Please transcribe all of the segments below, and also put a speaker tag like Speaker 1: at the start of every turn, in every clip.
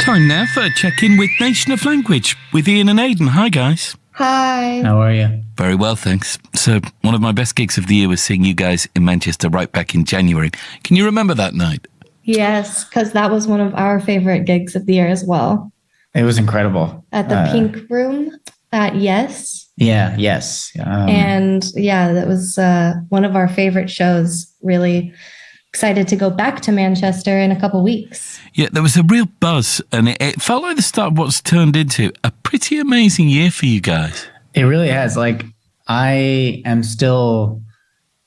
Speaker 1: Time now for a check-in with Nation of Language with Ian and Aidan. Hi, guys.
Speaker 2: Hi.
Speaker 3: How are you?
Speaker 1: Very well, thanks. So, one of my best gigs of the year was seeing you guys in Manchester right back in January. Can you remember that night?
Speaker 2: Yes, because that was one of our favorite gigs of the year as well.
Speaker 3: It was incredible.
Speaker 2: At the Pink Room at Yes.
Speaker 3: Yeah, yes.
Speaker 2: That was one of our favorite shows. Really excited to go back to Manchester in a couple weeks.
Speaker 1: Yeah, there was a real buzz, and it felt like the start of what's turned into a pretty amazing year for you guys.
Speaker 3: It really has. Like, I am still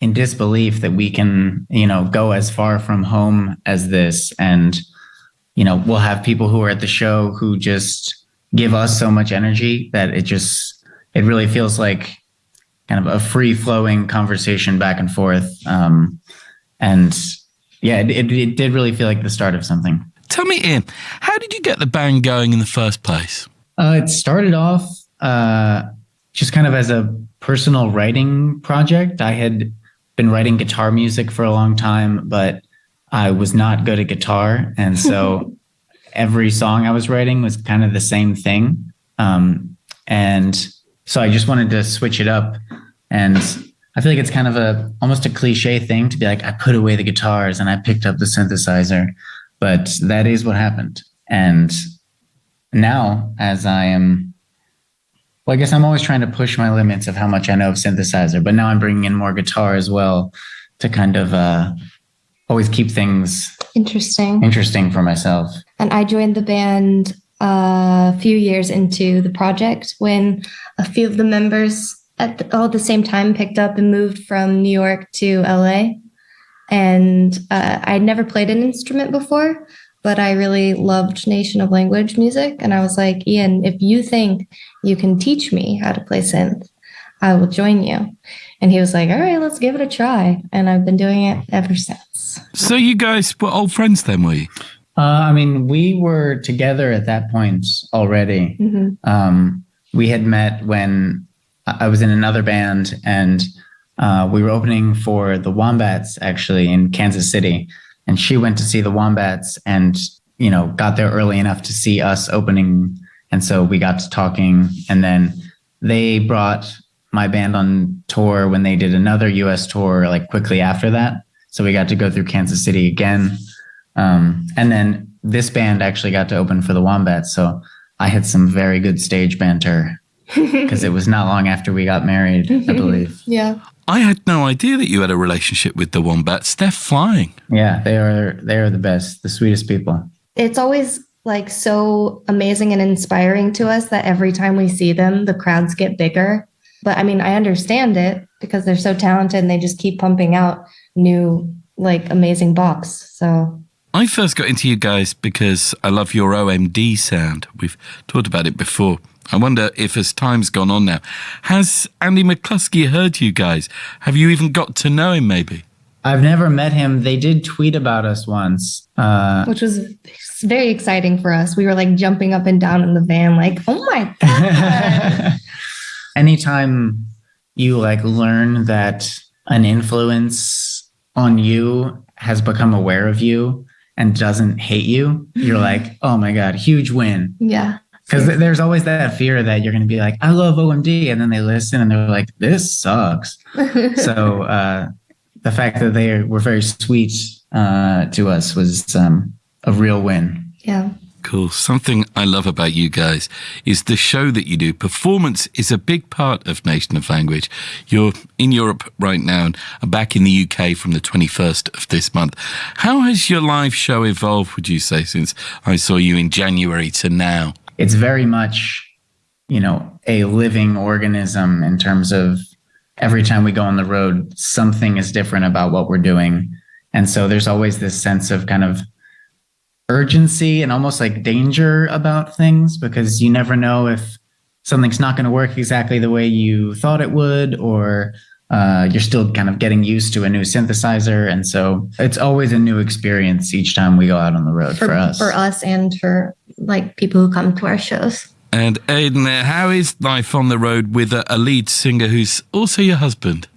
Speaker 3: in disbelief that we can, go as far from home as this. And, we'll have people who are at the show who just give us so much energy that it really feels like kind of a free-flowing conversation back and forth. It did really feel like the start of something.
Speaker 1: Tell me, Ian, how did you get the band going in the first place?
Speaker 3: It started off just kind of as a personal writing project. I had been writing guitar music for a long time, but I was not good at guitar. And so every song I was writing was kind of the same thing. And so I just wanted to switch it up. And I feel like it's kind of almost a cliche thing to be like, I put away the guitars and I picked up the synthesizer, but that is what happened. And now as I guess I'm always trying to push my limits of how much I know of synthesizer, but now I'm bringing in more guitar as well to kind of always keep things interesting for myself.
Speaker 2: And I joined the band a few years into the project when a few of the members all at the same time picked up and moved from New York to LA. And I'd never played an instrument before, but I really loved Nation of Language music. And I was like, Ian, if you think you can teach me how to play synth, I will join you. And he was like, all right, let's give it a try. And I've been doing it ever since.
Speaker 1: So you guys were old friends then, were you?
Speaker 3: We were together at that point already. Mm-hmm. We had met when I was in another band, and we were opening for the Wombats actually in Kansas City. And she went to see the Wombats and, got there early enough to see us opening. And so we got to talking, and then they brought my band on tour when they did another US tour, like quickly after that. So we got to go through Kansas City again. And then this band actually got to open for the Wombats. So I had some very good stage banter because it was not long after we got married, I believe.
Speaker 2: Yeah.
Speaker 1: I had no idea that you had a relationship with the Wombats. They're flying.
Speaker 3: Yeah, they are the best, the sweetest people.
Speaker 2: It's always like so amazing and inspiring to us that every time we see them, the crowds get bigger. But I mean, I understand it because they're so talented and they just keep pumping out new, amazing bops. So
Speaker 1: I first got into you guys because I love your OMD sound. We've talked about it before. I wonder if, as time's gone on now, has Andy McCluskey heard you guys? Have you even got to know him, maybe?
Speaker 3: I've never met him. They did tweet about us once.
Speaker 2: Which was very exciting for us. We were jumping up and down in the van oh my God.
Speaker 3: Anytime you learn that an influence on you has become aware of you and doesn't hate you, you're like, oh my God, huge win.
Speaker 2: Yeah.
Speaker 3: Because there's always that fear that you're going to be like, I love OMD. And then they listen and they're like, this sucks. So the fact that they were very sweet to us was a real win.
Speaker 2: Yeah.
Speaker 1: Cool. Something I love about you guys is the show that you do. Performance is a big part of Nation of Language. You're in Europe right now and are back in the UK from the 21st of this month. How has your live show evolved, would you say, since I saw you in January to now?
Speaker 3: It's very much, a living organism in terms of every time we go on the road, something is different about what we're doing. And so there's always this sense of kind of urgency and almost danger about things, because you never know if something's not going to work exactly the way you thought it would, or you're still kind of getting used to a new synthesizer. And so it's always a new experience each time we go out on the road for us.
Speaker 2: For us and for people who come to our shows.
Speaker 1: And Aidan, how is life on the road with a lead singer who's also your husband?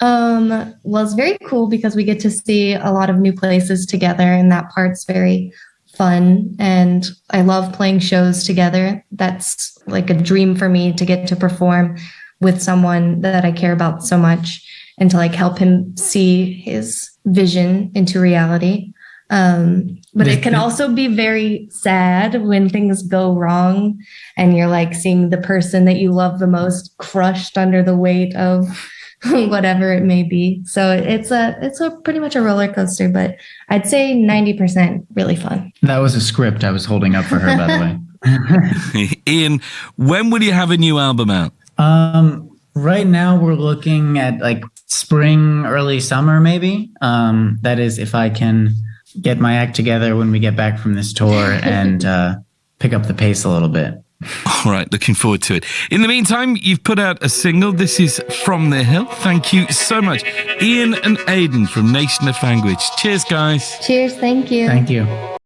Speaker 2: Well, it's very cool because we get to see a lot of new places together, and that part's very fun, and I love playing shows together. That's like a dream for me, to get to perform with someone that I care about so much, and to like help him see his vision into reality. But it can also be very sad when things go wrong and you're like seeing the person that you love the most crushed under the weight of whatever it may be. So it's a pretty much a roller coaster, but I'd say 90% really fun.
Speaker 3: That was a script I was holding up for her, by the way.
Speaker 1: Ian, when will you have a new album out?
Speaker 3: Right now we're looking at like spring, early summer, maybe. That is, if I can get my act together when we get back from this tour and pick up the pace a little bit.
Speaker 1: All right, looking forward to it. In the meantime, you've put out a single. This is From the Hill. Thank you so much, Ian and Aidan from Nation of Language. Cheers, guys.
Speaker 2: Cheers. Thank you.
Speaker 3: Thank you.